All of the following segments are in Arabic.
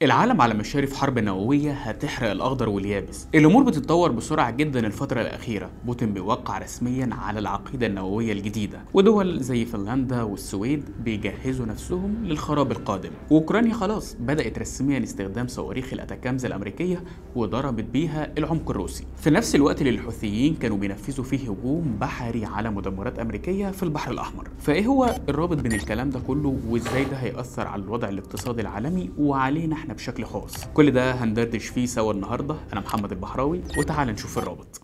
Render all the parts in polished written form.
العالم على مشارف حرب نووية هتحرق الأخضر واليابس. الأمور بتتطور بسرعة جدا الفترة الأخيرة. بوتين بيوقع رسميا على العقيدة النووية الجديدة، ودول زي فنلندا والسويد بيجهزوا نفسهم للخراب القادم. وأوكرانيا خلاص بدأت رسميا استخدام صواريخ الأتاكامز الأمريكية وضربت بيها العمق الروسي، في نفس الوقت اللي الحوثيين كانوا بينفذوا فيه هجوم بحري على مدمرات أمريكية في البحر الأحمر. فإيه هو الرابط بين الكلام ده كله، وإزاي ده هيأثر على الوضع الاقتصادي العالمي وعلينا احنا بشكل خاص؟ كل ده هندردش فيه سوا النهارده. انا محمد البحراوي، وتعال نشوف الرابط.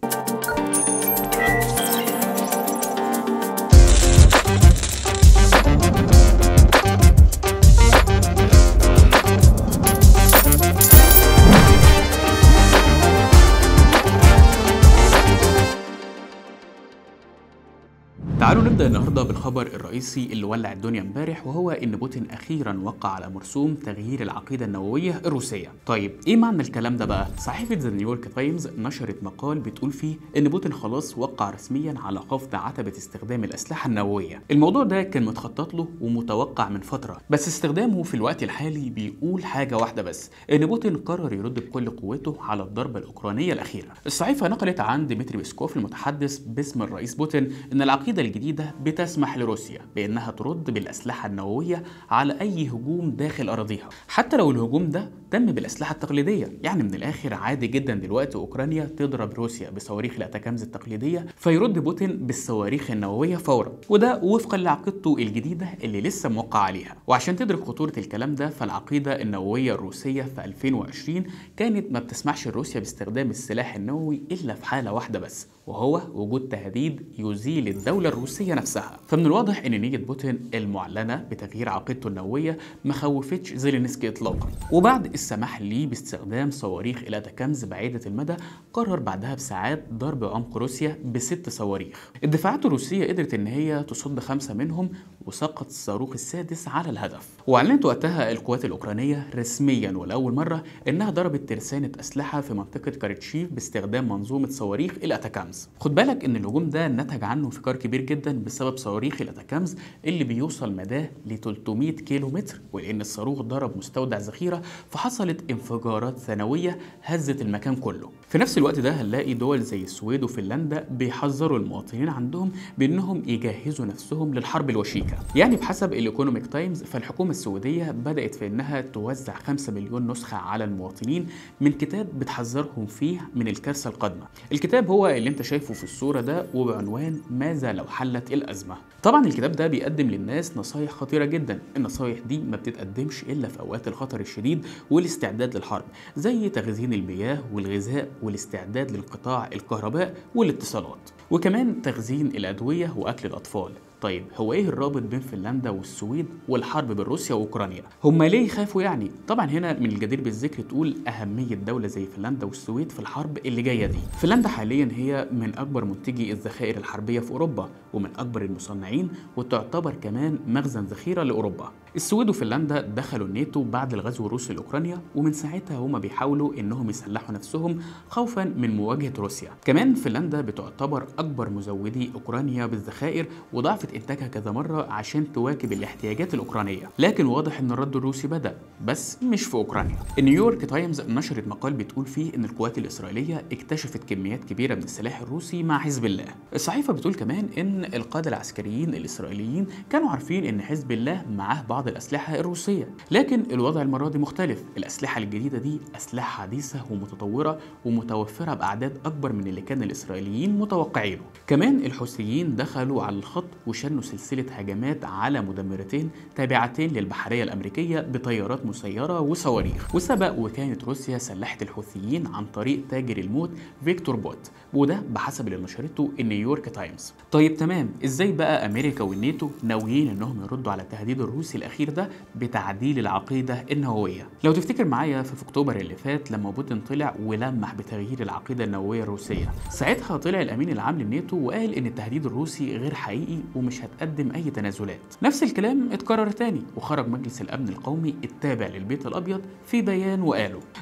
تعالوا نبدأ النهارده بالخبر الرئيسي اللي ولع الدنيا امبارح، وهو ان بوتين اخيرا وقع على مرسوم تغيير العقيدة النووية الروسية. طيب ايه معنى الكلام ده بقى؟ صحيفة ذا نيويورك تايمز نشرت مقال بتقول فيه ان بوتين خلاص وقع رسميا على خفض عتبة استخدام الأسلحة النووية. الموضوع ده كان متخطط له ومتوقع من فترة، بس استخدامه في الوقت الحالي بيقول حاجة واحدة بس، ان بوتين قرر يرد بكل قوته على الضربة الأوكرانية الأخيرة. الصحيفة نقلت عن ديمتري بيسكوف المتحدث باسم الرئيس بوتين ان العقيدة الجديدة بتسمح لروسيا بأنها ترد بالأسلحة النووية على أي هجوم داخل أراضيها، حتى لو الهجوم ده تم بالأسلحة التقليدية. يعني من الآخر عادي جدا دلوقتي أوكرانيا تضرب روسيا بصواريخ الأتاكامز التقليدية، فيرد بوتين بالصواريخ النووية فورا، وده وفقا لعقيدته الجديدة اللي لسه موقع عليها. وعشان تدرك خطورة الكلام ده، فالعقيدة النووية الروسية في 2020 كانت ما بتسمحش لروسيا باستخدام السلاح النووي إلا في حالة واحدة بس، وهو وجود تهديد يزيل الدولة الروسية نفسها. فمن الواضح ان نية بوتين المعلنة بتغيير عقيدته النووية ما خوفتش زيلينسكي اطلاقا، وبعد السماح ليه باستخدام صواريخ الاتاكامز بعيدة المدى قرر بعدها بساعات ضرب عمق روسيا ب6 صواريخ. الدفاعات الروسية قدرت ان هي تصد 5 منهم، وسقط الصاروخ السادس على الهدف. واعلنت وقتها القوات الاوكرانية رسميا ولاول مرة انها ضربت ترسانة اسلحة في منطقة كارتشيف باستخدام منظومة صواريخ الاتاكامز. خد بالك ان الهجوم ده نتج عنه انفجار كبير جدا بسبب صواريخ الاتاكامز اللي بيوصل مداه ل 300 كيلو متر، ولان الصاروخ ضرب مستودع ذخيره فحصلت انفجارات ثانويه هزت المكان كله. في نفس الوقت ده هنلاقي دول زي السويد وفنلندا بيحذروا المواطنين عندهم بانهم يجهزوا نفسهم للحرب الوشيكه. يعني بحسب الايكونوميك تايمز فالحكومه السويديه بدات في انها توزع 5 مليون نسخه على المواطنين من كتاب بتحذرهم فيه من الكارثه القادمه. الكتاب هو اللي انت شايفه في الصوره ده، وبعنوان ماذا لو حلت الأزمة. طبعا الكتاب ده بيقدم للناس نصايح خطيرة جدا. النصايح دي ما بتتقدمش إلا في أوقات الخطر الشديد والاستعداد للحرب، زي تخزين المياه والغذاء والاستعداد للقطاع الكهرباء والاتصالات، وكمان تخزين الأدوية وأكل الأطفال. طيب هو ايه الرابط بين فنلندا والسويد والحرب بين روسيا واوكرانيا؟ هم ليه يخافوا يعني؟ طبعا هنا من الجدير بالذكر تقول اهميه دوله زي فنلندا والسويد في الحرب اللي جايه دي. فنلندا حاليا هي من اكبر منتجي الذخائر الحربيه في اوروبا، ومن اكبر المصنعين، وتعتبر كمان مخزن ذخيره لاوروبا. السويد وفنلندا دخلوا الناتو بعد الغزو الروسي لاوكرانيا، ومن ساعتها هما بيحاولوا انهم يسلحوا نفسهم خوفا من مواجهه روسيا. كمان فنلندا بتعتبر اكبر مزودي اوكرانيا بالذخائر، وضعفت انتاجها كذا مره عشان تواكب الاحتياجات الاوكرانيه. لكن واضح ان الرد الروسي بدا، بس مش في اوكرانيا. النيويورك تايمز نشرت مقال بتقول فيه ان القوات الاسرائيليه اكتشفت كميات كبيره من السلاح الروسي مع حزب الله. الصحيفه بتقول كمان ان القاده العسكريين الاسرائيليين كانوا عارفين ان حزب الله معاه بعض الاسلحه الروسيه، لكن الوضع المره دي مختلف. الاسلحه الجديده دي اسلحه حديثه ومتطوره ومتوفره باعداد اكبر من اللي كان الاسرائيليين متوقعينه. كمان الحوثيين دخلوا على الخط وشنوا سلسله هجمات على مدمرتين تابعتين للبحريه الامريكيه بطيارات مسيره وصواريخ، وسبق وكانت روسيا سلحت الحوثيين عن طريق تاجر الموت فيكتور بوت، وده بحسب اللي نشرته النيويورك تايمز. طيب تمام، ازاي بقى امريكا والناتو ناويين انهم يردوا على التهديد الروسي الاخير ده بتعديل العقيده النوويه؟ لو تفتكر معايا في اكتوبر اللي فات لما بوتين طلع ولمح بتغيير العقيده النوويه الروسيه، ساعتها طلع الامين العام للناتو وقال ان التهديد الروسي غير حقيقي ومش هتقدم اي تنازلات. نفس الكلام اتكرر تاني، وخرج مجلس الامن القومي التابع للبيت الابيض في بيان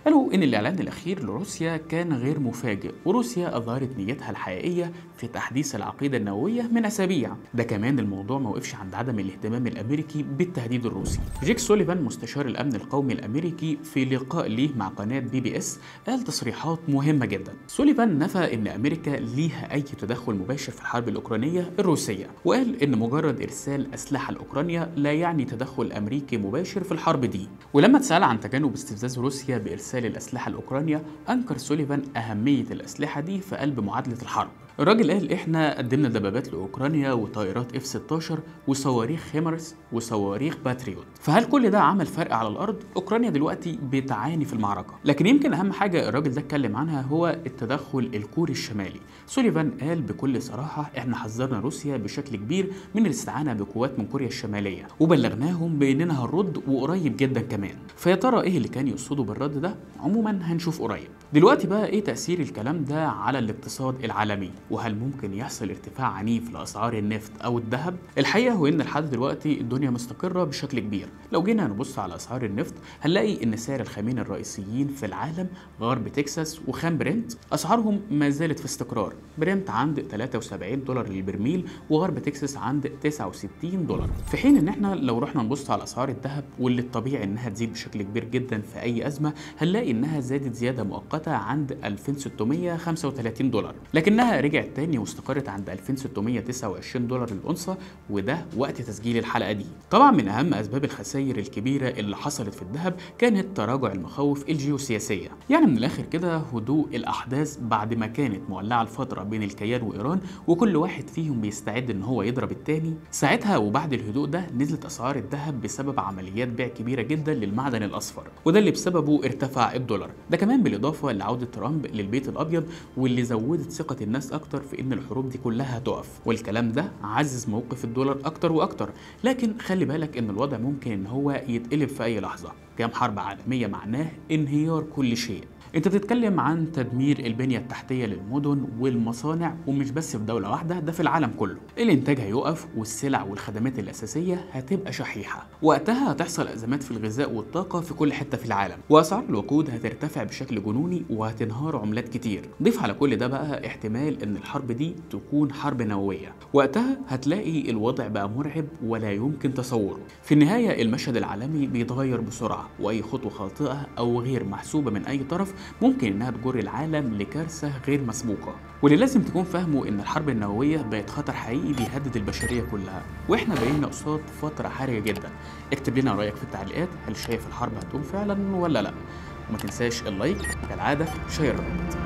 قالوا ان الاعلان الاخير لروسيا كان غير مفاجئ، وروسيا اظهرت نيتها الحقيقيه في تحديث العقيده النوويه من اسابيع. ده كمان الموضوع ما وقفش عند عدم الاهتمام الامريكي بالتهديد التهديد الروسي. جيك سوليفان مستشار الامن القومي الامريكي في لقاء ليه مع قناه BBS قال تصريحات مهمه جدا. سوليفان نفى ان امريكا ليها اي تدخل مباشر في الحرب الاوكرانيه الروسيه، وقال ان مجرد ارسال اسلحه لاوكرانيا لا يعني تدخل امريكي مباشر في الحرب دي. ولما اتسال عن تجنب استفزاز روسيا بارسال الاسلحه لاوكرانيا، انكر سوليفان اهميه الاسلحه دي في قلب معادله الحرب. الراجل قال احنا قدمنا دبابات لاوكرانيا وطائرات F-16 وصواريخ هيمرس وصواريخ باتريوت، فهل كل ده عمل فرق على الارض؟ اوكرانيا دلوقتي بتعاني في المعركه، لكن يمكن اهم حاجه الراجل ده اتكلم عنها هو التدخل الكوري الشمالي. سوليفان قال بكل صراحه احنا حذرنا روسيا بشكل كبير من الاستعانه بقوات من كوريا الشماليه، وبلغناهم باننا هنرد وقريب جدا كمان. فيا ترى ايه اللي كان يقصده بالرد ده؟ عموما هنشوف قريب. دلوقتي بقى ايه تاثير الكلام ده على الاقتصاد العالمي؟ وهل ممكن يحصل ارتفاع عنيف لاسعار النفط او الذهب؟ الحقيقه هو ان لحد دلوقتي الدنيا مستقره بشكل كبير. لو جينا نبص على اسعار النفط هنلاقي ان سعر الخامين الرئيسيين في العالم غرب تكساس وخام برنت اسعارهم ما زالت في استقرار. برنت عند $73 للبرميل وغرب تكساس عند $69، في حين ان احنا لو رحنا نبص على اسعار الذهب واللي الطبيعي انها تزيد بشكل كبير جدا في اي ازمه، هنلاقي انها زادت زياده مؤقته عند $2635، لكنها رجعت تاني واستقرت عند $2629 للأونصة، وده وقت تسجيل الحلقة دي. طبعا من أهم أسباب الخسائر الكبيرة اللي حصلت في الذهب كانت تراجع المخاوف الجيوسياسية، يعني من الآخر كده هدوء الأحداث بعد ما كانت مولعة الفترة بين الكيان وإيران وكل واحد فيهم بيستعد إن هو يضرب التاني. ساعتها وبعد الهدوء ده نزلت أسعار الذهب بسبب عمليات بيع كبيرة جدا للمعدن الأصفر، وده اللي بسببه ارتفع الدولار. ده كمان بالإضافة لعودة ترامب للبيت الأبيض واللي زودت ثقة الناس أكتر في إن الحروب دي كلها هتقف، والكلام ده عزز موقف الدولار أكتر وأكتر. لكن خلي بالك إن الوضع ممكن إن هو يتقلب في أي لحظة. كام حرب عالمية معناه انهيار كل شيء. انت بتتكلم عن تدمير البنية التحتية للمدن والمصانع، ومش بس في دولة واحدة، ده في العالم كله. الانتاج هيقف والسلع والخدمات الأساسية هتبقى شحيحة، وقتها هتحصل أزمات في الغذاء والطاقة في كل حتة في العالم، وأسعار الوقود هترتفع بشكل جنوني وهتنهار عملات كتير. ضيف على كل ده بقى احتمال ان الحرب دي تكون حرب نووية، وقتها هتلاقي الوضع بقى مرعب ولا يمكن تصوره. في النهاية المشهد العالمي بيتغير بسرعة، وأي خطوة خاطئة أو غير محسوبة من أي طرف ممكن انها تجر العالم لكارثه غير مسبوقه. واللي لازم تكون فاهمه ان الحرب النوويه بقت خطر حقيقي بيهدد البشريه كلها، واحنا بقينا قصاد فتره حرجه جدا. اكتب لنا رايك في التعليقات، هل شايف الحرب هتقوم فعلا ولا لا؟ وما تنساش اللايك كالعاده، شير الرابط.